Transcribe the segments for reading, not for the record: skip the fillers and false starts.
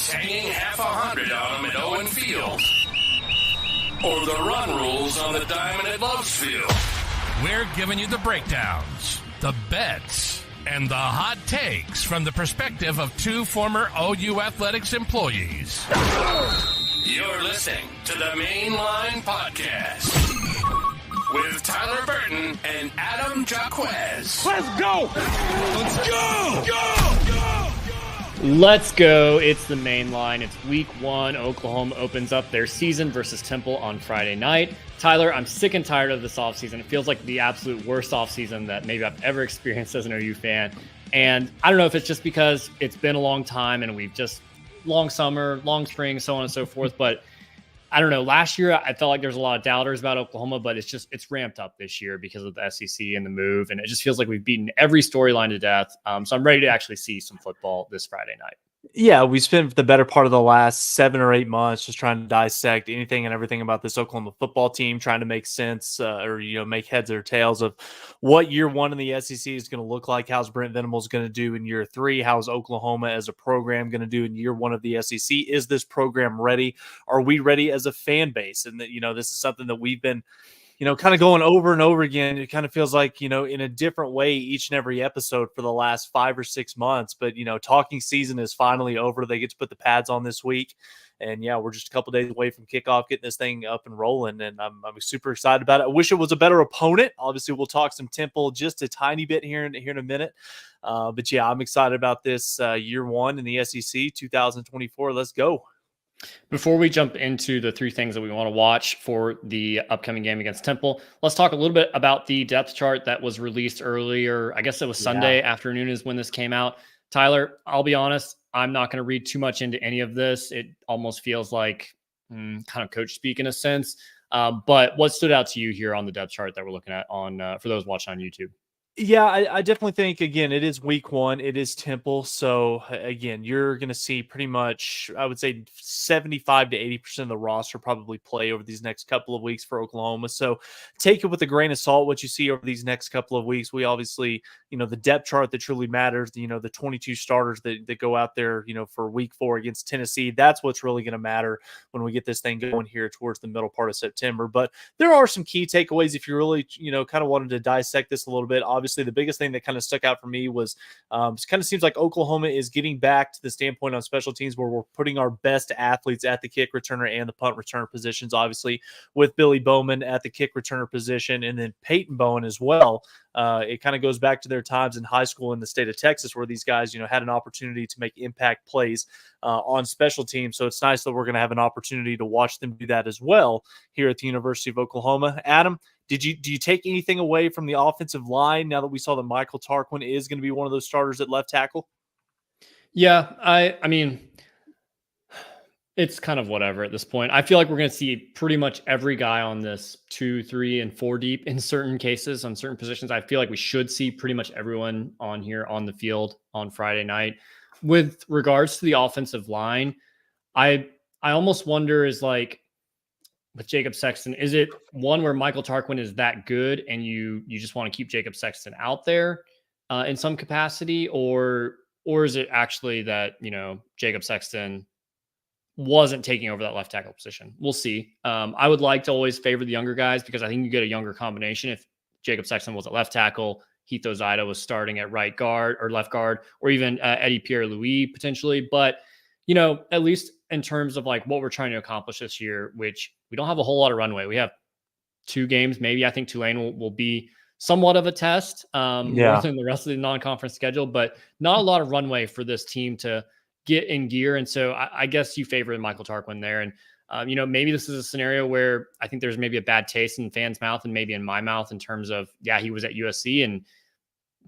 It's hanging half 100 on them at Owen Field. Or the run rules on the diamond at Loves Field. We're giving you the breakdowns, the bets, and the hot takes from the perspective of two former OU Athletics employees. You're listening to the Mainline Podcast with Tyler Burton and Adam Jaquez. Let's go! Let's go! Go! Let's go. It's the main line. It's week 1. Oklahoma opens up their season versus Temple on Friday night. Tyler, I'm sick and tired of this offseason. It feels like the absolute worst offseason that maybe I've ever experienced as an OU fan. And I don't know if it's just because it's been a long time and we've just long summer, long spring, so on and so forth. But I don't know. Last year, I felt like there's a lot of doubters about Oklahoma, but it's ramped up this year because of the SEC and the move. And it just feels like we've beaten every storyline to death. So I'm ready to actually see some football this Friday night. Yeah, we spent the better part of the last 7 or 8 months just trying to dissect anything and everything about this Oklahoma football team, trying to make sense or make heads or tails of what year 1 in the SEC is going to look like. How's Brent Venables going to do in year 3? How's Oklahoma as a program going to do in year 1 of the SEC? Is this program ready? Are we ready as a fan base? And that, this is something that we've been kind of going over and over again. It kind of feels like, in a different way each and every episode for the last 5 or 6 months. But, talking season is finally over. They get to put the pads on this week. And, yeah, we're just a couple days away from kickoff, getting this thing up and rolling. And I'm super excited about it. I wish it was a better opponent. Obviously, we'll talk some Temple just a tiny bit here in a minute. But, yeah, I'm excited about this year 1 in the SEC 2024. Let's go. Before we jump into the 3 things that we want to watch for the upcoming game against Temple, let's talk a little bit about the depth chart that was released earlier. I guess it was Sunday afternoon is when this came out. Tyler, I'll be honest, I'm not going to read too much into any of this. It almost feels like kind of coach speak in a sense. But what stood out to you here on the depth chart that we're looking at on for those watching on YouTube? Yeah, I definitely think, again, it is week 1. It is Temple. So, again, you're going to see pretty much, I would say, 75 to 80% of the roster probably play over these next couple of weeks for Oklahoma. So, take it with a grain of salt what you see over these next couple of weeks. We obviously, the depth chart that truly matters, the 22 starters that go out there, for week 4 against Tennessee. That's what's really going to matter when we get this thing going here towards the middle part of September. But there are some key takeaways if you really, kind of wanted to dissect this a little bit. Obviously, the biggest thing that kind of stuck out for me was it kind of seems like Oklahoma is getting back to the standpoint on special teams where we're putting our best athletes at the kick returner and the punt returner positions, obviously with Billy Bowman at the kick returner position and then Peyton Bowen as well. It kind of goes back to their times in high school in the state of Texas where these guys, had an opportunity to make impact plays on special teams. So it's nice that we're going to have an opportunity to watch them do that as well here at the University of Oklahoma. Adam, do you take anything away from the offensive line now that we saw that Michael Tarquin is going to be one of those starters at left tackle? Yeah, I mean, it's kind of whatever at this point. I feel like we're going to see pretty much every guy on this 2, 3, and 4 deep in certain cases on certain positions. I feel like we should see pretty much everyone on here on the field on Friday night. With regards to the offensive line, I almost wonder is like, with Jacob Sexton, is it one where Michael Tarquin is that good and you just want to keep Jacob Sexton out there in some capacity, or is it actually that, Jacob Sexton wasn't taking over that left tackle position? We'll see. I would like to always favor the younger guys because I think you get a younger combination. If Jacob Sexton was at left tackle, Heath Ozida was starting at right guard or left guard, or even Eddie Pierre-Louis potentially. But, at least in terms of like what we're trying to accomplish this year, which we don't have a whole lot of runway. We have 2 games. Maybe I think Tulane will be somewhat of a test more than the rest of the non-conference schedule, but not a lot of runway for this team to get in gear. And so I guess you favor Michael Tarquin there. And, maybe this is a scenario where I think there's maybe a bad taste in fans' mouth and maybe in my mouth in terms of, he was at USC and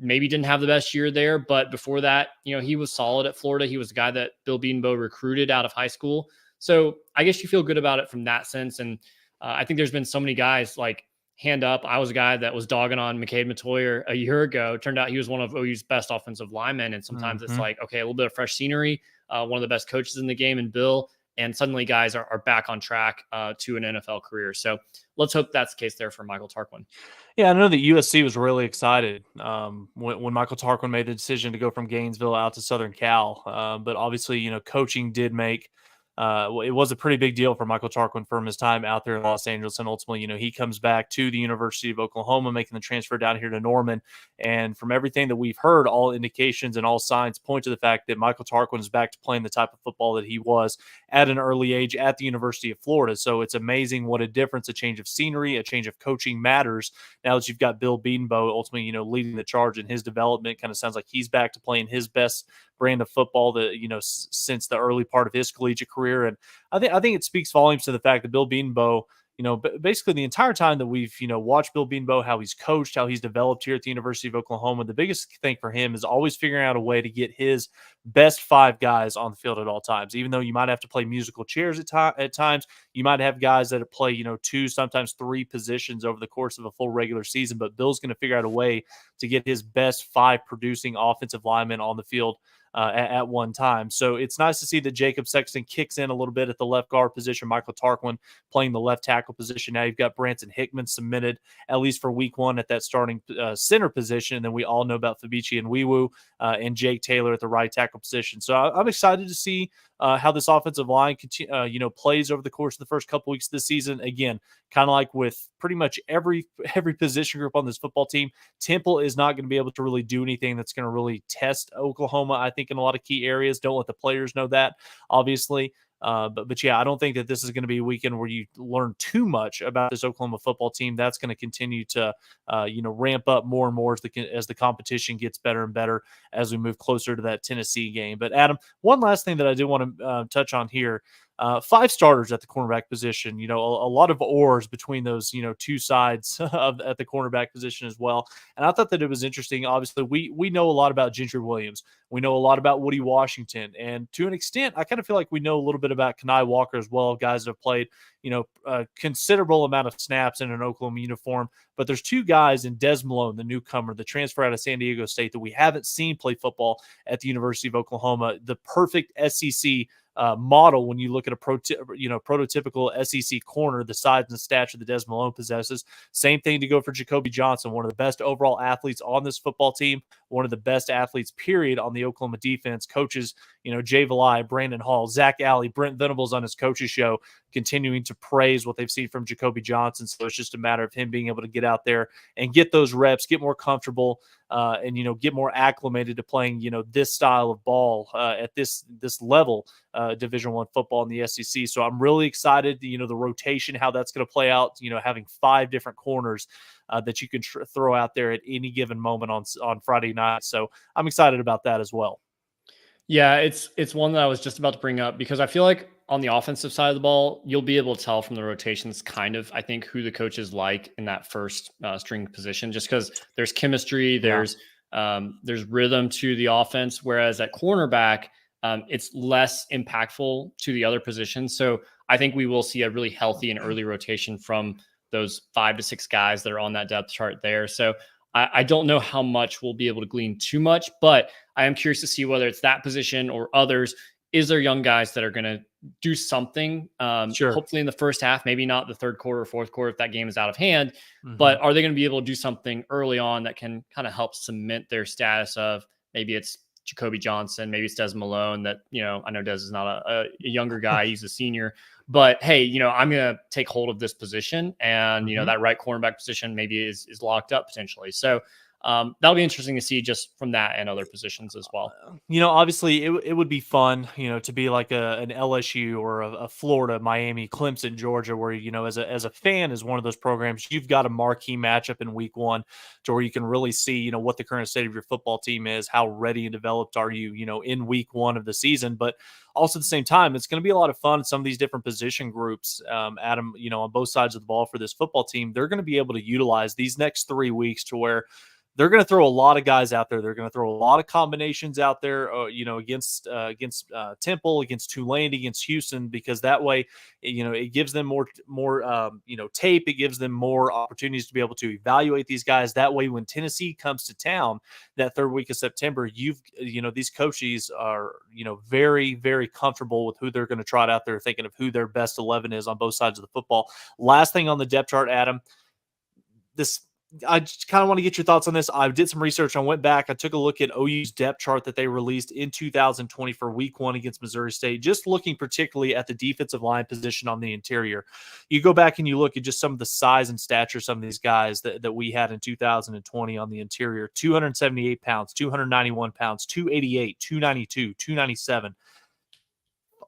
maybe didn't have the best year there, but before that, he was solid at Florida. He was the guy that Bill Bedenbaugh recruited out of high school. So I guess you feel good about it from that sense. And I think there's been so many guys like hand up. I was a guy that was dogging on McCade Matoyer a year ago. It turned out he was one of OU's best offensive linemen. And sometimes it's like, okay, a little bit of fresh scenery, one of the best coaches in the game and Bill. and suddenly guys are back on track to an NFL career. So let's hope that's the case there for Michael Tarquin. Yeah, I know that USC was really excited when Michael Tarquin made the decision to go from Gainesville out to Southern Cal. But obviously, coaching did make it was a pretty big deal for Michael Tarquin from his time out there in Los Angeles. And ultimately, he comes back to the University of Oklahoma, making the transfer down here to Norman. And from everything that we've heard, all indications and all signs point to the fact that Michael Tarquin is back to playing the type of football that he was at an early age at the University of Florida. So it's amazing what a difference a change of scenery, a change of coaching matters. Now that you've got Bill Bedenbaugh ultimately, leading the charge in his development, kind of sounds like he's back to playing his best brand of football that, since the early part of his collegiate career. And I think it speaks volumes to the fact that Bill Bedenbaugh, basically the entire time that we've, watched Bill Bedenbaugh, how he's coached, how he's developed here at the University of Oklahoma, the biggest thing for him is always figuring out a way to get his best 5 guys on the field at all times. Even though you might have to play musical chairs at times, you might have guys that play, 2, sometimes 3 positions over the course of a full regular season. But Bill's going to figure out a way to get his best 5 producing offensive linemen on the field at one time. So it's nice to see that Jacob Sexton kicks in a little bit at the left guard position, Michael Tarquin playing the left tackle position. Now you've got Branson Hickman submitted, at least for week 1, at that starting center position. And then we all know about Fabici and Wiwu and Jake Taylor at the right tackle position. So I'm excited to see how this offensive line plays over the course of the first couple weeks of the season. Again, kind of like with pretty much every position group on this football team, Temple is not going to be able to really do anything that's going to really test Oklahoma, I think, in a lot of key areas. Don't let the players know that, obviously. But yeah, I don't think that this is going to be a weekend where you learn too much about this Oklahoma football team. That's going to continue to, ramp up more and more as the competition gets better and better as we move closer to that Tennessee game. But Adam, one last thing that I did want to touch on here. 5 starters at the cornerback position, a lot of oars between those, 2 sides at the cornerback position as well. And I thought that it was interesting. Obviously, we know a lot about Gentry Williams. We know a lot about Woody Washington. And to an extent, I kind of feel like we know a little bit about Kenai Walker as well, guys that have played, a considerable amount of snaps in an Oklahoma uniform. But there's 2 guys in Des Malone, the newcomer, the transfer out of San Diego State, that we haven't seen play football at the University of Oklahoma, the perfect SEC model when you look at a prototypical SEC corner, the size and the stature that Des Malone possesses. Same thing to go for Jacoby Johnson, one of the best overall athletes on this football team, one of the best athletes, period, on the Oklahoma defense. Coaches, Jay Valai, Brandon Hall, Zach Alley, Brent Venables on his coaches show, continuing to praise what they've seen from Jacoby Johnson. So it's just a matter of him being able to get out there and get those reps, get more comfortable, and get more acclimated to playing this style of ball at this level, Division I football in the SEC. So I'm really excited, the rotation, how that's going to play out, having 5 different corners that you can throw out there at any given moment on Friday night. So I'm excited about that as well. Yeah, it's one that I was just about to bring up, because I feel like on the offensive side of the ball, you'll be able to tell from the rotations kind of, I think, who the coaches like in that first string position, just because there's chemistry, there's rhythm to the offense, whereas at cornerback, it's less impactful to the other positions. So I think we will see a really healthy and early rotation from those 5 to 6 guys that are on that depth chart there. So I don't know how much we'll be able to glean too much, but I am curious to see whether it's that position or others. Is there young guys that are going to do something? Sure. Hopefully in the first half, maybe not the third quarter or fourth quarter if that game is out of hand, but are they going to be able to do something early on that can kind of help cement their status of, maybe it's Jacoby Johnson, maybe it's Des Malone that, I know Des is not a younger guy, he's a senior, but hey, I'm going to take hold of this position, and, that right cornerback position maybe is locked up potentially. So that'll be interesting to see just from that and other positions as well. Obviously it would be fun, to be like an LSU or a Florida, Miami, Clemson, Georgia, where, as a fan, is one of those programs, you've got a marquee matchup in week 1 to where you can really see, what the current state of your football team is, how ready and developed are you, in week 1 of the season. But also at the same time, it's going to be a lot of fun. Some of these different position groups, Adam, on both sides of the ball for this football team, they're going to be able to utilize these next 3 weeks to where they're going to throw a lot of guys out there. They're going to throw a lot of combinations out there, against Temple, against Tulane, against Houston, because that way, it gives them more tape. It gives them more opportunities to be able to evaluate these guys. That way, when Tennessee comes to town that third week of September, these coaches are, very, very comfortable with who they're going to trot out there, thinking of who their best 11 is on both sides of the football. Last thing on the depth chart, Adam, I just kind of want to get your thoughts on this. I did some research. I went back. I took a look at OU's depth chart that they released in 2020 for week 1 against Missouri State, just looking particularly at the defensive line position on the interior. You go back and you look at just some of the size and stature, some of these guys that we had in 2020 on the interior: 278 pounds, 291 pounds, 288, 292, 297.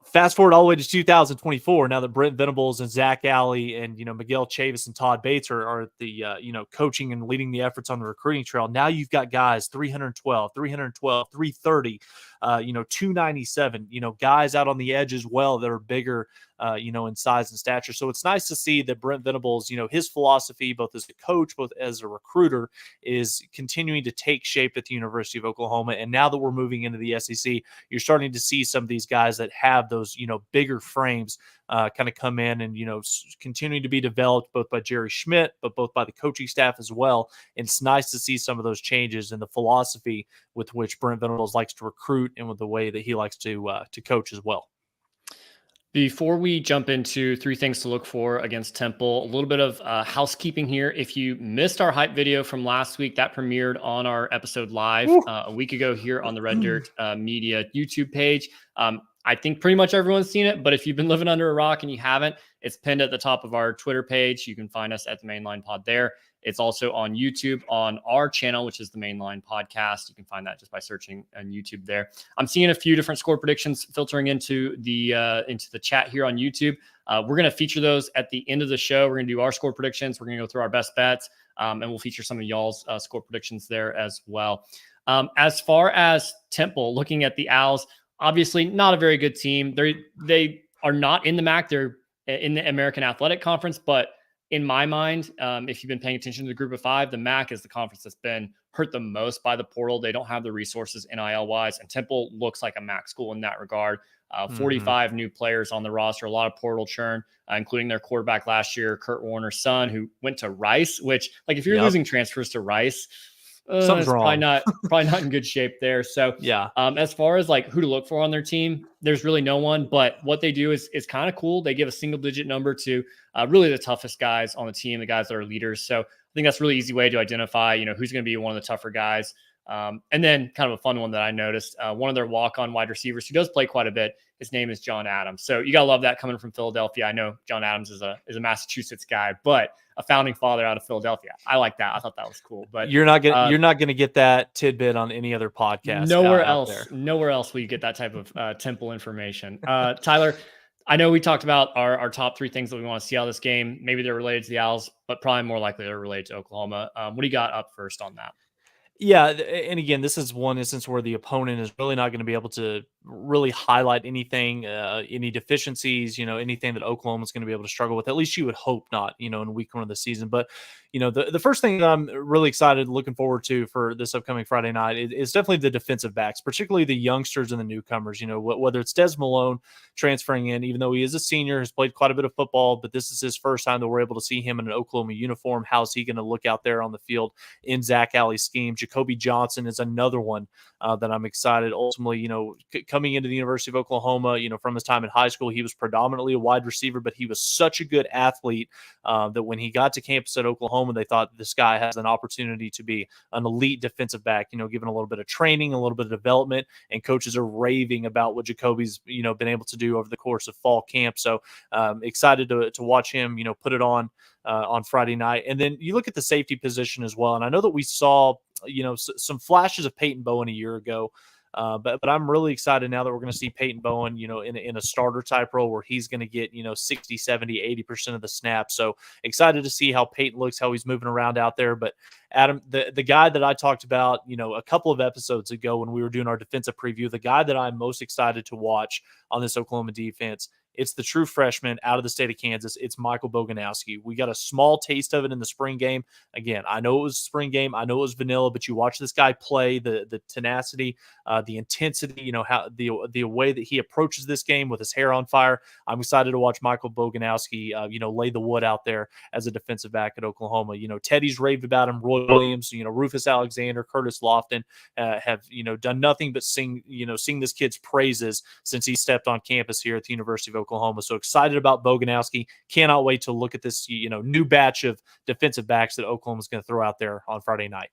Fast forward all the way to 2024. Now that Brent Venables and Zach Alley and Miguel Chavis and Todd Bates are the coaching and leading the efforts on the recruiting trail. Now you've got guys 312, 330, 297. Guys out on the edge as well that are bigger, in size and stature. So it's nice to see that Brent Venables, his philosophy, both as a coach, both as a recruiter, is continuing to take shape at the University of Oklahoma. And now that we're moving into the SEC, you're starting to see some of these guys that have those, bigger frames kind of come in and, continuing to be developed both by Jerry Schmidt, but both by the coaching staff as well. And it's nice to see some of those changes in the philosophy with which Brent Venables likes to recruit and with the way that he likes to coach as well. Before we jump into 3 things to look for against Temple, a little bit of housekeeping here. If you missed our hype video from last week, that premiered on our episode live a week ago here on the Red Dirt Media YouTube page. I think pretty much everyone's seen it, but if you've been living under a rock and you haven't, it's pinned at the top of our Twitter page. You can find us at the Mainline Pod there. It's also on YouTube on our channel, which is the Mainline Podcast. You can find that just by searching on YouTube there. I'm seeing a few different score predictions filtering into the chat here on YouTube. We're going to feature those at the end of the show. We're going to do our score predictions. We're going to go through our best bets, and we'll feature some of y'all's score predictions there as well. As far as Temple, looking at the Owls, obviously not a very good team. They are not in the MAC. They're in the American Athletic Conference, but in my mind, if you've been paying attention to the Group of 5, the MAC is the conference that's been hurt the most by the portal. They don't have the resources NIL-wise, and Temple looks like a MAC school in that regard. 45 new players on the roster, a lot of portal churn, including their quarterback last year, Kurt Warner's son, who went to Rice, which, like, if you're losing transfers to Rice, something's wrong. Probably not in good shape there. So as far as like who to look for on their team, there's really no one, but what they do is kind of cool. They give a single digit number to really the toughest guys on the team, the guys that are leaders. So I think that's a really easy way to identify, who's going to be one of the tougher guys. And then kind of a fun one that I noticed, one of their walk-on wide receivers who does play quite a bit, his name is John Adams. So you got to love that coming from Philadelphia. I know John Adams is a Massachusetts guy, but a founding father out of Philadelphia. I like that. I thought that was cool. But you're not gonna get that tidbit on any other podcast. Nowhere else will you get that type of Temple information. Tyler, I know we talked about our top 3 things that we want to see out of this game. Maybe they're related to the Owls, but probably more likely they're related to Oklahoma. What do you got up first on that? Yeah, and again, this is one instance where the opponent is really not going to be able to really highlight anything, any deficiencies, anything that Oklahoma is going to be able to struggle with. At least you would hope not, in week 1 of the season. But, the first thing that I'm really excited, looking forward to for this upcoming Friday night is definitely the defensive backs, particularly the youngsters and the newcomers, whether it's Des Malone transferring in, even though he is a senior, has played quite a bit of football, but this is his first time that we're able to see him in an Oklahoma uniform. How's he going to look out there on the field in Zach Alley's scheme? Jacoby Johnson is another one that I'm excited. Ultimately, coming into the University of Oklahoma, from his time in high school, he was predominantly a wide receiver, but he was such a good athlete that when he got to campus at Oklahoma, they thought this guy has an opportunity to be an elite defensive back, given a little bit of training, a little bit of development, and coaches are raving about what Jacoby's, been able to do over the course of fall camp. So excited to watch him, put it on Friday night. And then you look at the safety position as well. And I know that we saw, some flashes of Peyton Bowen a year ago. But I'm really excited now that we're going to see Peyton Bowen, in a starter type role where he's going to get, 60, 70, 80% of the snaps. So excited to see how Peyton looks, how he's moving around out there. But Adam, the guy that I talked about, a couple of episodes ago when we were doing our defensive preview, the guy that I'm most excited to watch on this Oklahoma defense It's the true freshman out of the state of Kansas. It's Michael Boganowski. We got a small taste of it in the spring game. Again, I know it was a spring game. I know it was vanilla, but you watch this guy play, the tenacity, the intensity, how the way that he approaches this game with his hair on fire. I'm excited to watch Michael Boganowski, lay the wood out there as a defensive back at Oklahoma. Teddy's raved about him. Roy Williams, Rufus Alexander, Curtis Lofton have, done nothing but sing this kid's praises since he stepped on campus here at the University of Oklahoma. So excited about Boganowski. Cannot wait to look at this, new batch of defensive backs that Oklahoma's going to throw out there on Friday night.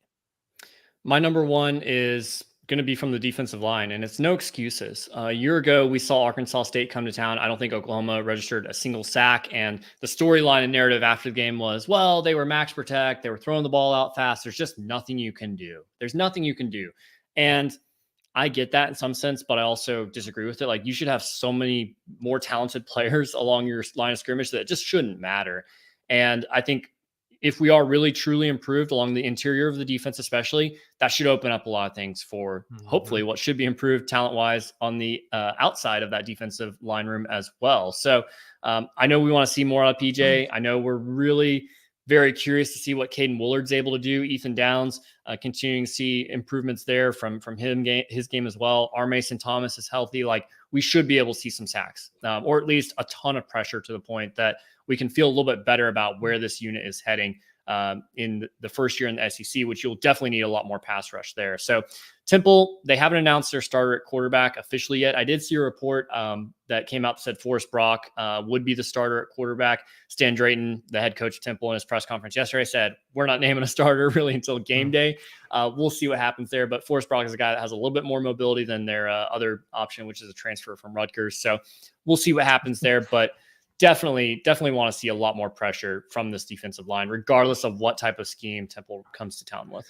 My number one is going to be from the defensive line, and it's no excuses. A year ago, we saw Arkansas State come to town. I don't think Oklahoma registered a single sack, and the storyline and narrative after the game was, well, they were max protect, they were throwing the ball out fast. There's just nothing you can do. There's nothing you can do. And I get that in some sense, but I also disagree with it. Like, you should have so many more talented players along your line of scrimmage that it just shouldn't matter. And I think if we are really truly improved along the interior of the defense, especially, that should open up a lot of things for hopefully what should be improved talent-wise on the outside of that defensive line room as well. So I know we want to see more out of PJ. I know we're really very curious to see what Caden Willard's able to do. Ethan Downs, continuing to see improvements there from his game as well. R. Mason Thomas is healthy. Like, we should be able to see some sacks, or at least a ton of pressure to the point that we can feel a little bit better about where this unit is heading in the first year in the SEC, which you'll definitely need a lot more pass rush there. So Temple, they haven't announced their starter at quarterback officially yet. I did see a report that came out that said Forrest Brock would be the starter at quarterback. Stan Drayton, the head coach of Temple, in his press conference yesterday said, we're not naming a starter really until game day. We'll see what happens there. But Forrest Brock is a guy that has a little bit more mobility than their other option, which is a transfer from Rutgers. So we'll see what happens there. But definitely want to see a lot more pressure from this defensive line, regardless of what type of scheme Temple comes to town with.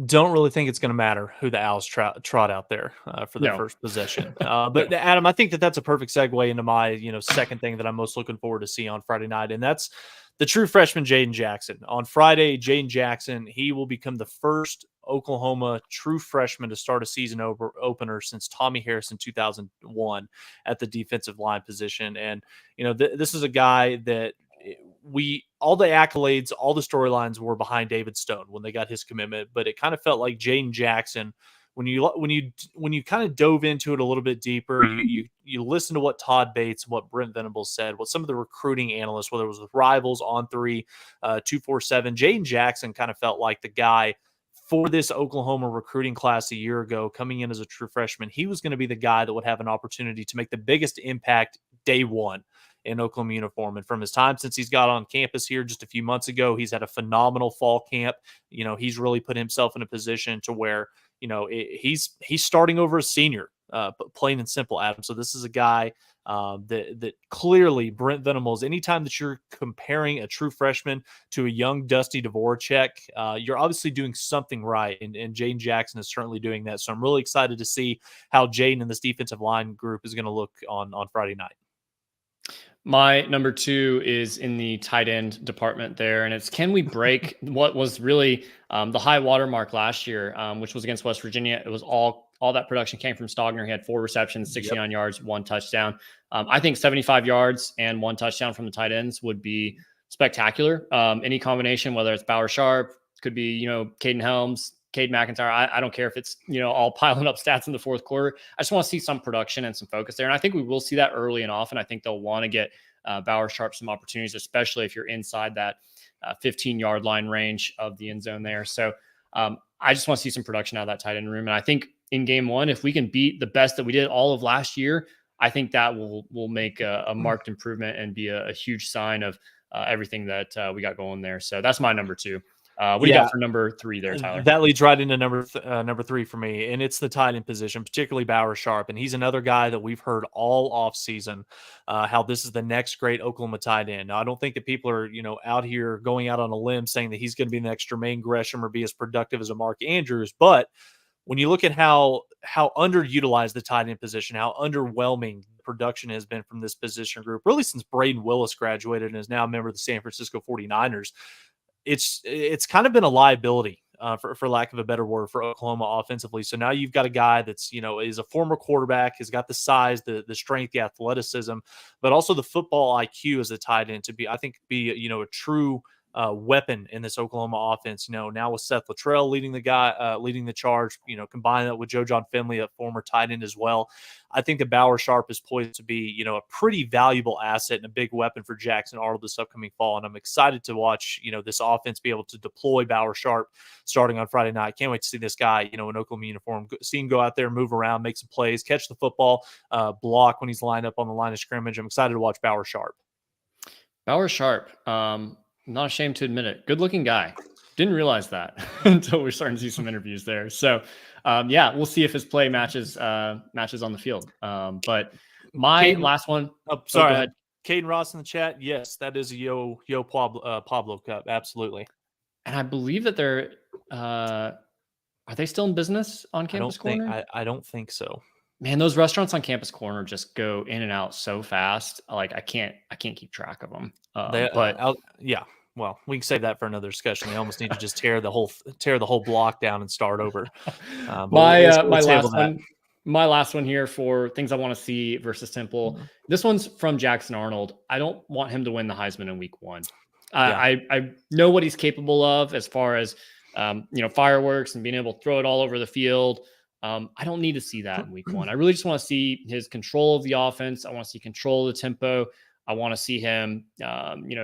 Don't really think it's going to matter who the Owls trot out there for their first possession. But Adam, I think that's a perfect segue into my, second thing that I'm most looking forward to see on Friday night. And that's the true freshman, Jaden Jackson. On Friday, Jaden Jackson, he will become the first Oklahoma true freshman to start a season opener since Tommy Harris in 2001 at the defensive line position. And, this is a guy that all the accolades, all the storylines were behind David Stone when they got his commitment, but it kind of felt like Jaden Jackson, when you kind of dove into it a little bit deeper, you listen to what Todd Bates, what Brent Venables said, what some of the recruiting analysts, whether it was with Rivals, On3, 247, Jaden Jackson kind of felt like the guy for this Oklahoma recruiting class a year ago, coming in as a true freshman. He was going to be the guy that would have an opportunity to make the biggest impact day one in Oklahoma uniform. And from his time since he's got on campus here just a few months ago, he's had a phenomenal fall camp. He's really put himself in a position to where, he's starting over a senior, plain and simple, Adam. So this is a guy that clearly Brent Venables, anytime that you're comparing a true freshman to a young Dusty Dvorak, you're obviously doing something right. And Jaden Jackson is certainly doing that. So I'm really excited to see how Jaden and this defensive line group is going to look on Friday night. My number two is in the tight end department there, and it's, can we break what was really the high watermark last year, which was against West Virginia. It was all that production came from Stogner. He had 4 receptions, 69 yards, 1 touchdown. I think 75 yards and 1 touchdown from the tight ends would be spectacular. Any combination, whether it's Bauer Sharp, could be, Caden Helms, Cade McIntyre. I don't care if it's, all piling up stats in the fourth quarter. I just want to see some production and some focus there. And I think we will see that early and often. I think they'll want to get Bauer Sharp some opportunities, especially if you're inside that 15-yard line range of the end zone there. So I just want to see some production out of that tight end room. And I think in game one, if we can beat the best that we did all of last year, I think that will make a marked improvement and be a huge sign of everything that we got going there. So that's my number two. What do you got for number 3 there, Tyler? That leads right into number 3 for me, and it's the tight end position, particularly Bauer Sharp. And he's another guy that we've heard all offseason how this is the next great Oklahoma tight end. Now, I don't think that people are, out here going out on a limb saying that he's going to be the next Jermaine Gresham or be as productive as a Mark Andrews. But when you look at how underutilized the tight end position, how underwhelming production has been from this position group, really since Braden Willis graduated and is now a member of the San Francisco 49ers, it's kind of been a liability for lack of a better word, for Oklahoma offensively. So now you've got a guy that's, is a former quarterback, has got the size, the strength, the athleticism, but also the football IQ as a tight end to be, I think, a true weapon in this Oklahoma offense. Now with Seth Luttrell leading the charge, combine that with Joe John Finley, a former tight end as well. I think that Bauer Sharp is poised to be, a pretty valuable asset and a big weapon for Jackson Arnold this upcoming fall. And I'm excited to watch, this offense be able to deploy Bauer Sharp starting on Friday night. Can't wait to see this guy, in Oklahoma uniform, see him go out there, move around, make some plays, catch the football, block when he's lined up on the line of scrimmage. I'm excited to watch Bauer Sharp. Bauer Sharp, not ashamed to admit it. Good looking guy. Didn't realize that until we're starting to see some interviews there. So, we'll see if his play matches on the field. But my last one. Oh, sorry. Go ahead. Caden Ross in the chat. Yes, that is a Yo Pablo Cup. Absolutely. And I believe that they're. Are they still in business on Campus Corner? I don't think so. Man, those restaurants on Campus Corner just go in and out so fast. Like I can't keep track of them. Well, we can save that for another discussion. They almost need to just tear the whole block down and start over. My last one here for things I want to see versus Temple. Mm-hmm. This one's from Jackson Arnold. I don't want him to win the Heisman in week 1. I know what he's capable of as far as fireworks and being able to throw it all over the field. I don't need to see that in week 1. I really just want to see his control of the offense. I want to see control of the tempo. I want to see him,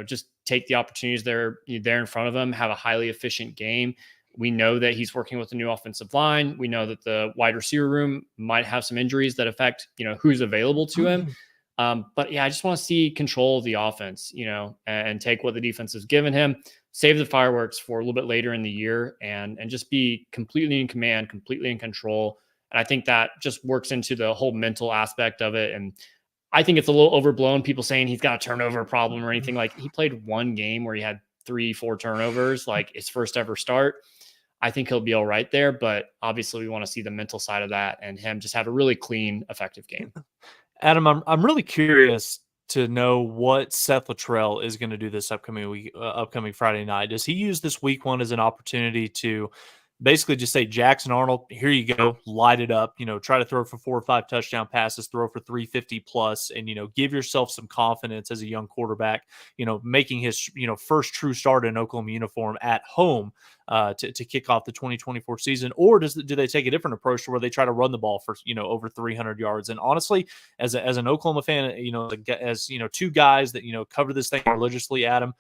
just take the opportunities that are there in front of him, have a highly efficient game. We know that he's working with a new offensive line. We know that the wide receiver room might have some injuries that affect, who's available to him. But I just want to see control of the offense, and take what the defense has given him, save the fireworks for a little bit later in the year and just be completely in command, completely in control. And I think that just works into the whole mental aspect of it. And I think it's a little overblown. People saying he's got a turnover problem or anything. Like, he played one game where he had 3-4 turnovers, like his first ever start. I think he'll be all right there, but obviously we want to see the mental side of that and him just have a really clean, effective game. Adam, I'm really curious to know what Seth Luttrell is going to do this upcoming Friday night. Does he use this week 1 as an opportunity to basically just say, Jackson Arnold, here you go, light it up, try to throw for 4 or 5 touchdown passes, throw for 350 plus, and, give yourself some confidence as a young quarterback, making his, first true start in Oklahoma uniform at home to kick off the 2024 season? Or do they take a different approach to where they try to run the ball for, over 300 yards? And honestly, as an Oklahoma fan, as, 2 guys that, cover this thing religiously, Adam,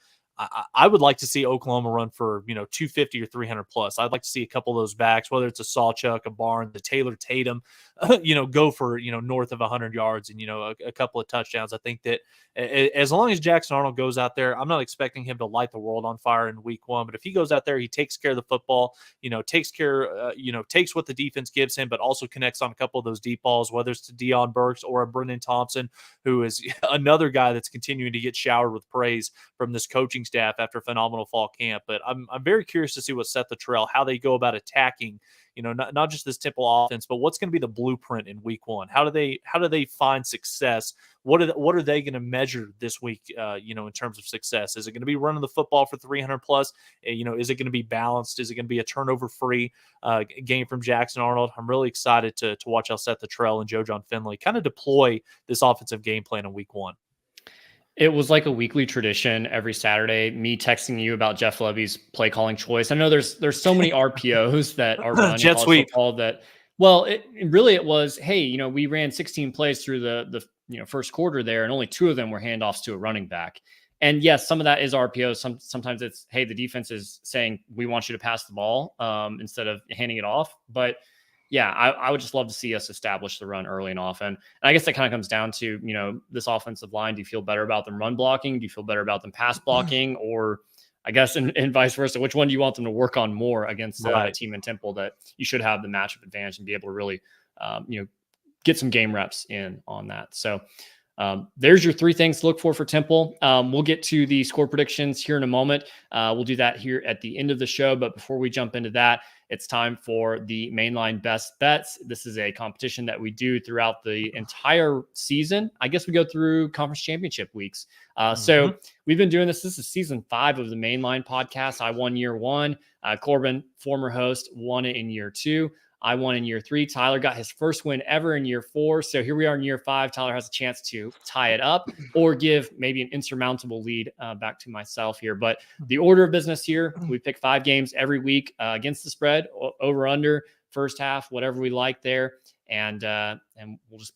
I would like to see Oklahoma run for, 250 or 300 plus. I'd like to see a couple of those backs, whether it's a Sawchuk, a Barnes, a Taylor Tatum, go for, north of 100 yards and, a couple of touchdowns. I think that as long as Jackson Arnold goes out there, I'm not expecting him to light the world on fire in week 1, but if he goes out there, he takes care of the football, takes what the defense gives him, but also connects on a couple of those deep balls, whether it's to Deion Burks or a Brendan Thompson, who is another guy that's continuing to get showered with praise from this coaching staff after a phenomenal fall camp. But I'm very curious to see what Seth Luttrell, how they go about attacking, not just this Temple offense, but what's going to be the blueprint in week 1? How do they find success? What are they going to measure this week, in terms of success? Is it going to be running the football for 300 plus? Is it going to be balanced? Is it going to be a turnover free game from Jackson Arnold? I'm really excited to watch how Seth Luttrell and Joe John Finley kind of deploy this offensive game plan in week 1. It was like a weekly tradition every Saturday, me texting you about Jeff Levy's play calling choice. I know there's so many RPOs that are running Jet sweep football that, well, it was, hey, we ran 16 plays through the first quarter there, and only 2 of them were handoffs to a running back. And yes, some of that is RPO. Sometimes it's, hey, the defense is saying, we want you to pass the ball instead of handing it off. But yeah, I would just love to see us establish the run early and often. And I guess that kind of comes down to, this offensive line. Do you feel better about them run blocking? Do you feel better about them pass blocking? Or I guess, and vice versa, which one do you want them to work on more against a team in Temple that you should have the matchup advantage and be able to really, get some game reps in on that. So there's your 3 things to look for Temple. We'll get to the score predictions here in a moment. We'll do that here at the end of the show. But before we jump into that, It's time for the Mainline Best Bets. This is a competition that we do throughout the entire season. I guess we go through conference championship weeks. So we've been doing this. This is season 5 of the Mainline podcast. I won year 1. Corbin, former host, won it in year 2. I won in year 3. Tyler got his first win ever in year 4. So here we are in year 5. Tyler has a chance to tie it up or give maybe an insurmountable lead back to myself here. But the order of business here, we pick 5 games every week against the spread, over, under, first half, whatever we like there. And we'll just,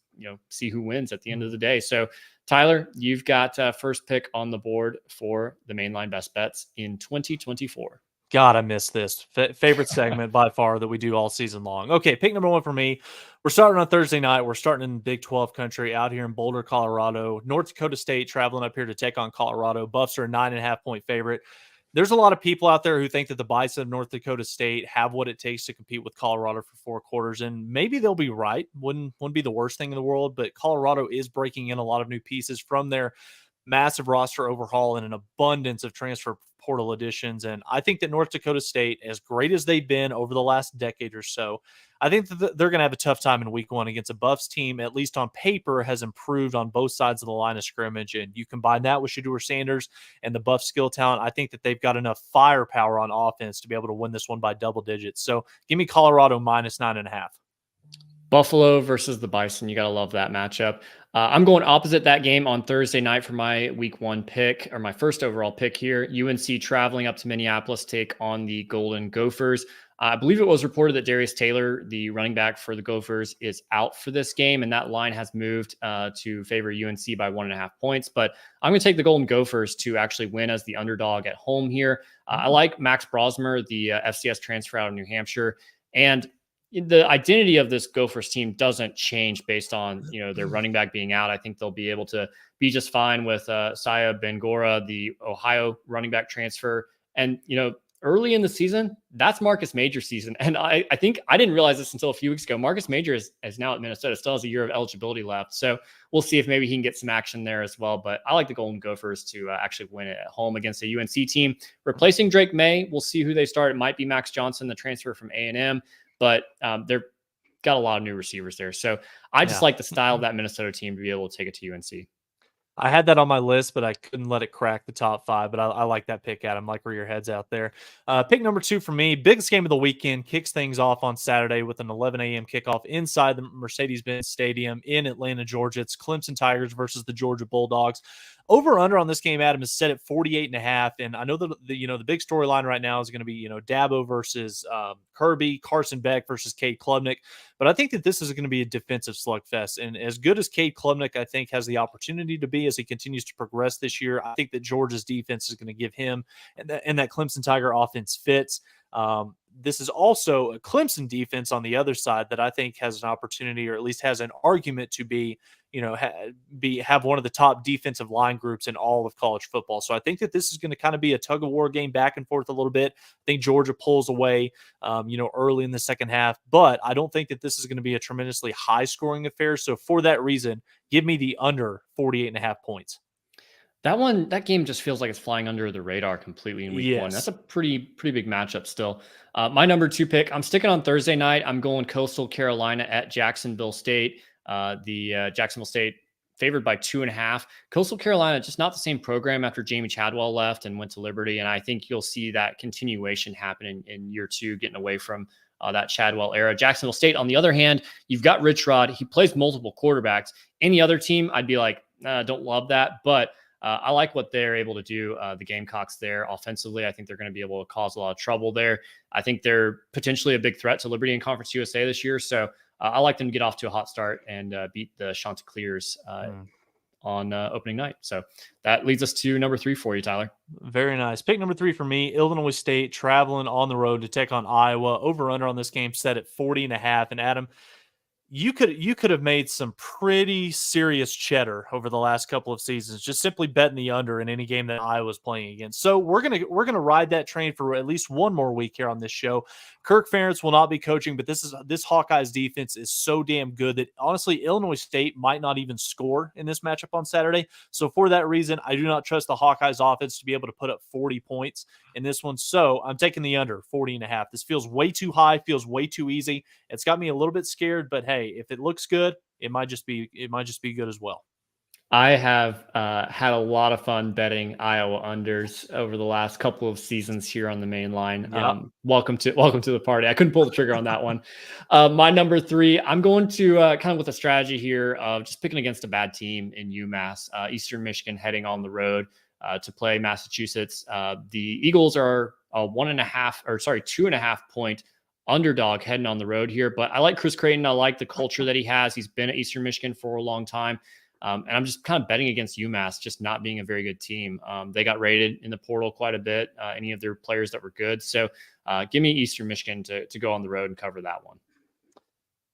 see who wins at the end of the day. So Tyler, you've got first pick on the board for the Mainline Best Bets in 2024. God, I missed this. Favorite segment by far that we do all season long. Okay, pick number 1 for me. We're starting on Thursday night. We're starting in Big 12 country out here in Boulder, Colorado. North Dakota State traveling up here to take on Colorado. Buffs are a 9.5-point favorite. There's a lot of people out there who think that the Bison of North Dakota State have what it takes to compete with Colorado for 4 quarters, and maybe they'll be right. Wouldn't be the worst thing in the world, but Colorado is breaking in a lot of new pieces from their massive roster overhaul and an abundance of transfer portal additions. And I think that North Dakota State, as great as they've been over the last decade or so, I think that they're going to have a tough time in week 1 against a Buffs team, at least on paper, has improved on both sides of the line of scrimmage. And you combine that with Shedeur Sanders and the Buff skill talent, I think that they've got enough firepower on offense to be able to win this one by double digits. So give me Colorado minus 9.5. Buffalo versus the Bison. You got to love that matchup. I'm going opposite that game on Thursday night for my week 1 pick, or my first overall pick here. UNC traveling up to Minneapolis, take on the Golden Gophers. I believe it was reported that Darius Taylor, the running back for the Gophers, is out for this game, and that line has moved to favor UNC by 1.5 points. But I'm going to take the Golden Gophers to actually win as the underdog at home here. I like Max Brosmer, the FCS transfer out of New Hampshire, and the identity of this Gophers team doesn't change based on, their running back being out. I think they'll be able to be just fine with Saya Bangora, the Ohio running back transfer. And, early in the season, that's Marcus Major's season. And I think I didn't realize this until a few weeks ago. Marcus Major is now at Minnesota, still has a year of eligibility left. So we'll see if maybe he can get some action there as well. But I like the Golden Gophers to actually win it at home against a UNC team. Replacing Drake May, we'll see who they start. It might be Max Johnson, the transfer from A&M. But they've got a lot of new receivers there. So I just like the style of that Minnesota team to be able to take it to UNC. I had that on my list, but I couldn't let it crack the top 5. But I like that pick, Adam. Like where your head's out there. Pick number 2 for me. Biggest game of the weekend. Kicks things off on Saturday with an 11 a.m. kickoff inside the Mercedes-Benz Stadium in Atlanta, Georgia. It's Clemson Tigers versus the Georgia Bulldogs. Over under on this game, Adam, is set at 48.5. And I know that the big storyline right now is going to be, Dabo versus Kirby, Carson Beck versus Cade Klubnik. But I think that this is going to be a defensive slugfest. And as good as Cade Klubnik, I think, has the opportunity to be as he continues to progress this year, I think that Georgia's defense is going to give him and that Clemson Tiger offense fits. This is also a Clemson defense on the other side that I think has an opportunity, or at least has an argument to be, have one of the top defensive line groups in all of college football. So I think that this is going to kind of be a tug of war game back and forth a little bit. I think Georgia pulls away, early in the second half, but I don't think that this is going to be a tremendously high scoring affair. So for that reason, give me the under 48.5 points. That game just feels like it's flying under the radar completely in week 1. That's a pretty big matchup still. My number 2 pick, I'm sticking on Thursday night. I'm going Coastal Carolina at Jacksonville State. The Jacksonville State favored by 2.5. Coastal Carolina, just not the same program after Jamie Chadwell left and went to Liberty. And I think you'll see that continuation happen in year 2, getting away from that Chadwell era. Jacksonville State, on the other hand, you've got Rich Rod. He plays multiple quarterbacks. Any other team, I'd be like, don't love that. But I like what they're able to do. The Gamecocks there offensively, I think they're going to be able to cause a lot of trouble there. I think they're potentially a big threat to Liberty and Conference USA this year. So I like them to get off to a hot start and beat the Chanticleers on opening night. So that leads us to number 3 for you, Tyler. Very nice. Pick number 3 for me, Illinois State traveling on the road to take on Iowa. Over under on this game set at 40.5. And Adam, you could have made some pretty serious cheddar over the last couple of seasons just simply betting the under in any game that Iowa's playing against. So we're gonna ride that train for at least one more week here on this show. Kirk Ferentz will not be coaching, but this Hawkeyes defense is so damn good that honestly Illinois State might not even score in this matchup on Saturday. So for that reason, I do not trust the Hawkeyes offense to be able to put up 40 points in this one. So I'm taking the under 40.5. This feels way too high, feels way too easy. It's got me a little bit scared, but hey, if it looks good, it might just be good as well. I have had a lot of fun betting Iowa unders over the last couple of seasons here on the main line. Yep. Welcome to the party. I couldn't pull the trigger on that one. My number 3, I'm going to kind of with a strategy here of just picking against a bad team in UMass. Eastern Michigan heading on the road to play Massachusetts. The Eagles are a 2.5 point underdog heading on the road here, but I like Chris Creighton. I like the culture that he has. He's been at Eastern Michigan for a long time. And I'm just kind of betting against UMass just not being a very good team. They got rated in the portal quite a bit, any of their players that were good. So give me Eastern Michigan to go on the road and cover that one.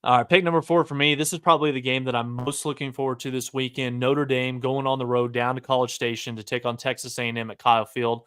All right, pick number 4 for me. This is probably the game that I'm most looking forward to this weekend. Notre Dame going on the road down to College Station to take on Texas A&M at Kyle Field.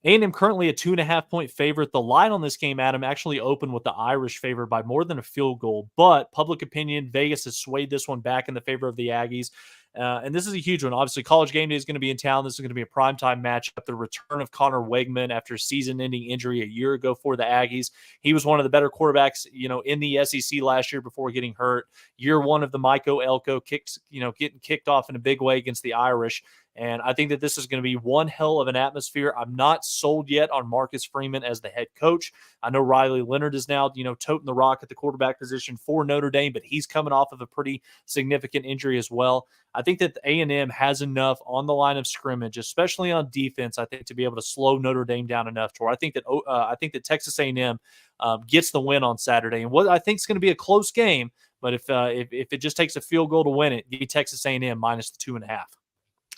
A&M currently a 2.5 point favorite. The line on this game, Adam, actually opened with the Irish favor by more than a field goal, but public opinion, Vegas has swayed this one back in the favor of the Aggies. And this is a huge one. Obviously, College Game Day is going to be in town. This is going to be a primetime matchup. The return of Connor Wegman after a season-ending injury a year ago for the Aggies. He was one of the better quarterbacks, in the SEC last year before getting hurt. Year one of the Michael Elko getting kicked off in a big way against the Irish. And I think that this is going to be one hell of an atmosphere. I'm not sold yet on Marcus Freeman as the head coach. I know Riley Leonard is now, toting the rock at the quarterback position for Notre Dame, but he's coming off of a pretty significant injury as well. I think that A&M has enough on the line of scrimmage, especially on defense, I think, to be able to slow Notre Dame down enough to where I think that Texas A&M gets the win on Saturday. And what I think is going to be a close game, but if it just takes a field goal to win it, give me Texas A&M minus the 2.5.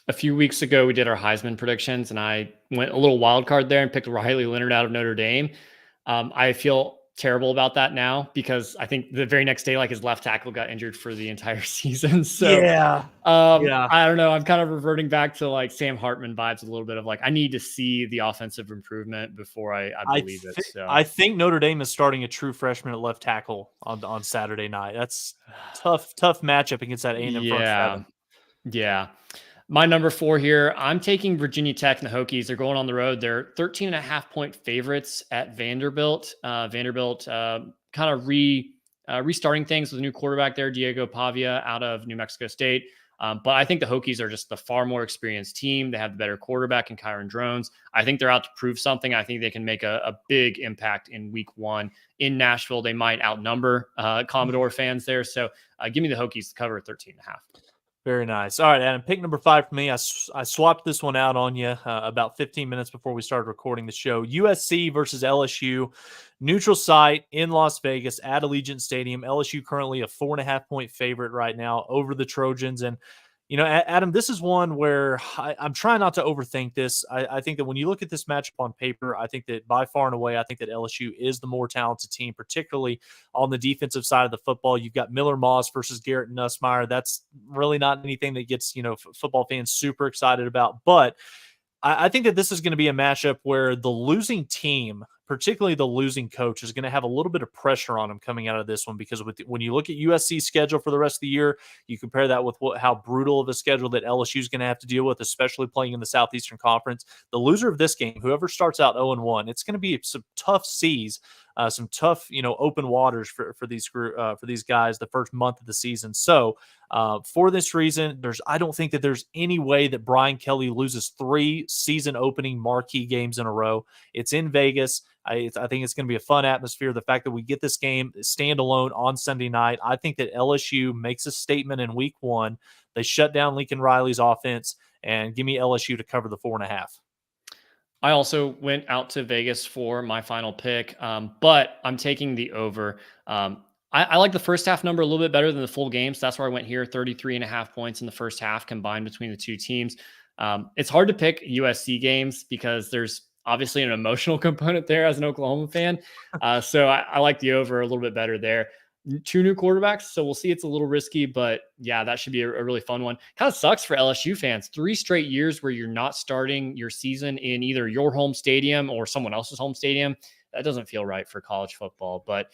A few weeks ago, we did our Heisman predictions, and I went a little wild card there and picked Riley Leonard out of Notre Dame. I feel terrible about that now because I think the very next day, his left tackle got injured for the entire season. So yeah. I don't know. I'm kind of reverting back to Sam Hartman vibes a little bit of I need to see the offensive improvement before I believe it. So I think Notre Dame is starting a true freshman at left tackle on Saturday night. That's tough matchup against that A&M front seven. Yeah. My number 4 here, I'm taking Virginia Tech and the Hokies. They're going on the road. They're 13.5 point favorites at Vanderbilt. Vanderbilt kind of restarting things with a new quarterback there, Diego Pavia out of New Mexico State. But I think the Hokies are just the far more experienced team. They have the better quarterback in Kyron Drones. I think they're out to prove something. I think they can make a big impact in week 1 in Nashville. They might outnumber Commodore fans there. So give me the Hokies to cover 13.5. Very nice. All right, Adam, pick number 5 for me. I swapped this one out on you about 15 minutes before we started recording the show. USC versus LSU, neutral site in Las Vegas at Allegiant Stadium. LSU currently a 4.5 point favorite right now over the Trojans. And, Adam, this is one where I'm trying not to overthink this. I think that when you look at this matchup on paper, I think that by far and away, I think that LSU is the more talented team, particularly on the defensive side of the football. You've got Miller Moss versus Garrett Nussmeier. That's really not anything that gets, football fans super excited about. But I think that this is going to be a matchup where the losing team, particularly the losing coach, is going to have a little bit of pressure on him coming out of this one because when you look at USC's schedule for the rest of the year, you compare that with how brutal of a schedule that LSU is going to have to deal with, especially playing in the Southeastern Conference. The loser of this game, whoever starts out 0-1, it's going to be some tough seas, some tough, open waters for these guys the first month of the season. So for this reason, I don't think that there's any way that Brian Kelly loses 3 season opening marquee games in a row. It's in Vegas. I think it's going to be a fun atmosphere. The fact that we get this game standalone on Sunday night, I think that LSU makes a statement in week 1. They shut down Lincoln Riley's offense and give me LSU to cover the 4.5. I also went out to Vegas for my final pick, but I'm taking the over. I like the first half number a little bit better than the full game. So that's where I went here, 33.5 points in the first half combined between the two teams. It's hard to pick USC games because there's obviously an emotional component there as an Oklahoma fan. So I like the over a little bit better there. two new quarterbacks. So we'll see. It's a little risky, but yeah, that should be a really fun one. Kind of sucks for LSU fans. 3 straight years where you're not starting your season in either your home stadium or someone else's home stadium. That doesn't feel right for college football, but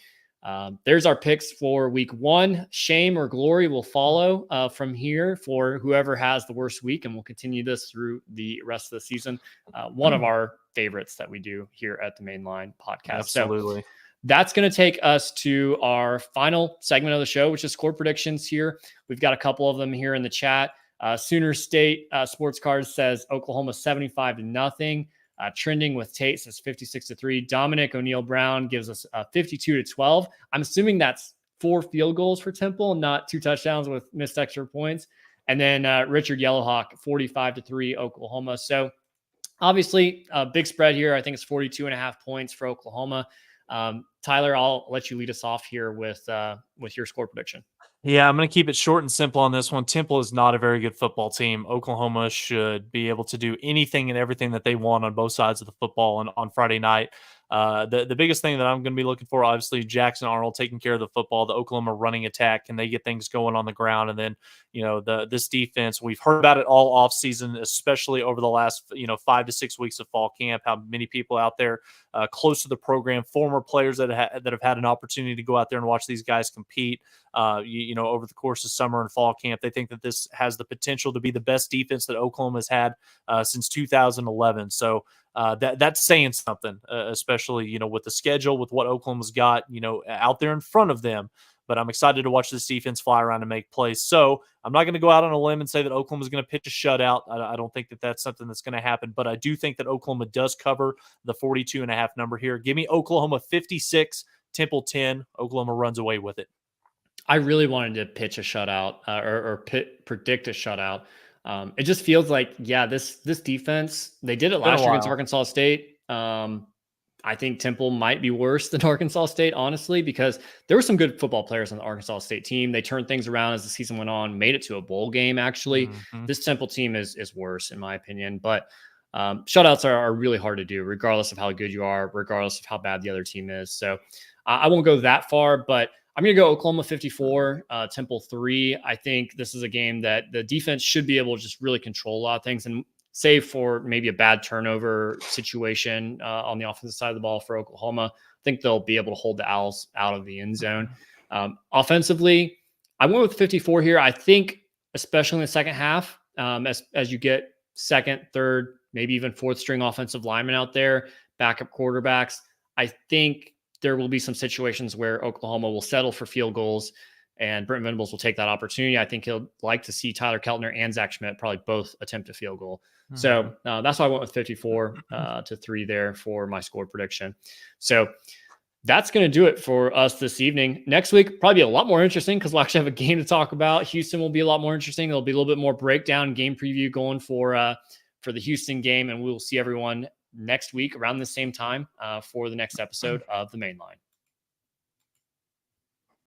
there's our picks for week 1. Shame or glory will follow from here for whoever has the worst week, and we'll continue this through the rest of the season. One of our favorites that we do here at the Mainline podcast. Absolutely. So that's going to take us to our final segment of the show, which is score predictions here. We've got a couple of them here in the chat. Sooner State Sports Cards says Oklahoma 75-0. Trending with Tate says 56-3. Dominic O'Neill Brown gives us 52-12. I'm assuming that's 4 field goals for Temple, not 2 touchdowns with missed extra points. And then Richard Yellowhawk 45-3 Oklahoma. So obviously a big spread here. I think it's 42.5 points for Oklahoma. Tyler, I'll let you lead us off here with your score prediction. Yeah, I'm going to keep it short and simple on this one. Temple is not a very good football team. Oklahoma should be able to do anything and everything that they want on both sides of the football on Friday night. The biggest thing that I'm going to be looking for, obviously, Jackson Arnold taking care of the football, the Oklahoma running attack, and they get things going on the ground. And then, this defense, we've heard about it all off season, especially over the last, 5 to 6 weeks of fall camp, how many people out there close to the program, former players that have had an opportunity to go out there and watch these guys compete, over the course of summer and fall camp. They think that this has the potential to be the best defense that Oklahoma's had since 2011. So, that's saying something, especially, with the schedule, with what Oklahoma's got, out there in front of them. But I'm excited to watch this defense fly around and make plays. So I'm not going to go out on a limb and say that Oklahoma's going to pitch a shutout. I don't think that that's something that's going to happen. But I do think that Oklahoma does cover the 42.5 number here. Give me Oklahoma 56, Temple 10. Oklahoma runs away with it. I really wanted to pitch a shutout or predict a shutout. It just feels like, this defense, they did it last year against Arkansas State. I think Temple might be worse than Arkansas State, honestly, because there were some good football players on the Arkansas State team. They turned things around as the season went on, made it to a bowl game, actually. Mm-hmm. This Temple team is worse, in my opinion. But shutouts are really hard to do, regardless of how good you are, regardless of how bad the other team is. So I won't go that far, but I'm going to go Oklahoma 54, Temple 3. I think this is a game that the defense should be able to just really control a lot of things, and save for maybe a bad turnover situation on the offensive side of the ball for Oklahoma. I think they'll be able to hold the Owls out of the end zone. Offensively, I went with 54 here. I think, especially in the second half, as you get second, third, maybe even fourth string offensive linemen out there, backup quarterbacks, I think there will be some situations where Oklahoma will settle for field goals, and Brent Venables will take that opportunity. I think he'll like to see Tyler Keltner and Zach Schmidt probably both attempt a field goal. Mm-hmm. So that's why I went with 54 to 3 there for my score prediction. So that's going to do it for us this evening. Next week, probably be a lot more interesting because we'll actually have a game to talk about. Houston will be a lot more interesting. There'll be a little bit more breakdown, game preview going for the Houston game, and we will see everyone next week around the same time for the next episode of The Mainline.